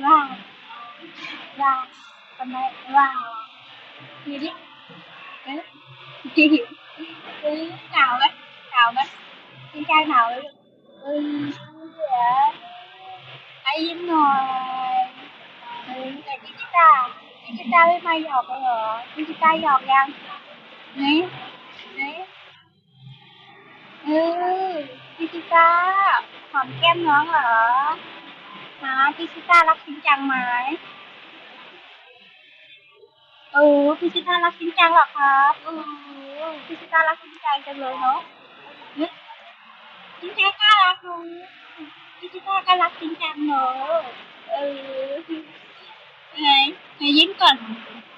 wow wow con này wow gì đi đấy nào đấy nào đấy con trai nào đấy dạ ai im rồi tại cái guitar với mai giọt rồi hả cái guitar giọtยังนี่นี่พี่ชิต้าหอมแก้มน้องเหรอฮะพี่ชิต้ารักจริงจังไหมพี่ชิต้ารักจริงจังเหรอครับพี่ชิต้ารักจริงจังจังเลยเนาะจริงจังน่ารักเนาะพี่ชิต้าก็รักจริงจังเนาะเออไหนไหนยิ้มก่อน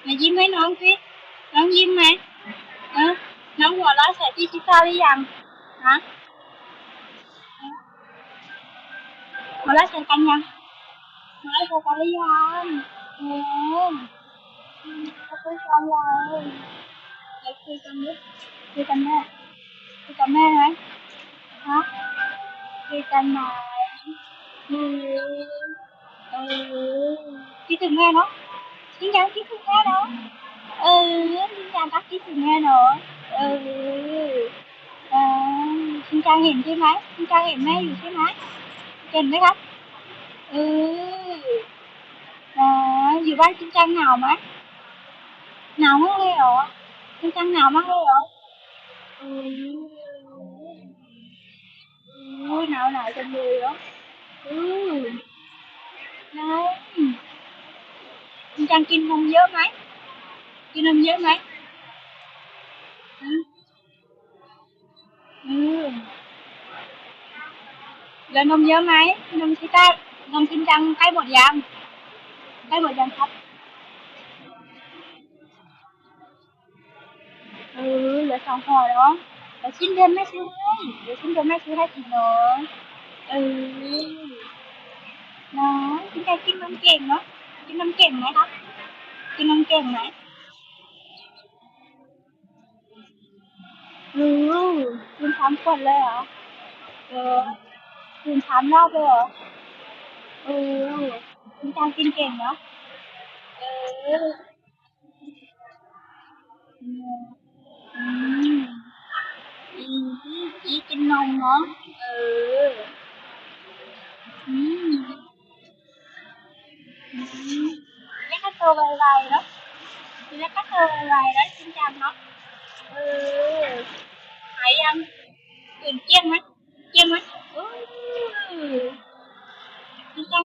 ไหนยิ้มให้น้องสิน้องยิ้มไหมน้องหัวเราะใส่พี่ชิต้าหรือยังฮะหัวเราะใส่กันยังหัวเราะใส่กันหรือยังเออเขาคุยกันเลยไหนคุยกันดิคุยกันแม่คุยกับแม่ไหมฮะคุยกันไหมอืมเออคิดถึงแม่เนาะจริงจังคิดถึงแม่เนาะจริงจังรักคิดถึงแม่เนาะเออเอจริงจังเห็นใช่ไหมจริงจังเห็นแม่อยู่ใช่ไหมเห็นไหมครับเอออยู่บ้านจริงจังหนาวไหมหนาวมากเลยเหรอจริงจังหนาวมากเลยเหรออืหนาวหนาวจังเลยเหรออืมไหนจริงจังกินนมเยอะไหมกินนมเยอะไหมอืมอืมแล้วนมเยอะไหมนมชิต้านมจริงจังใกล้หมดยังใกล้หมดยังครับเหลือ2 ห่อเนาะเดี๋ยวสิ้นเดือนแม่ซื้อให้เดี๋ยวสิ้นเดือนแม่ซื้อให้อีกเนาะเออเนาะจริงจังกินนมเก่งเนาะกินนมเก่งไหมครับกินนมเก่งไหมอืกิน3 ขวดเลยเหรอเออกิน3 รอบเลยเหรอเออจริงจังกินเก่งเนาะเอออืมอืมอีอีกินนมเนาะเอออืมอืมแล้วก็โตไวๆเนาะแล้วก็โตไวๆแล้วจริงจังเนาะเออหายยังตื่นเต้นไหมเต้นไหมเออจริงจัง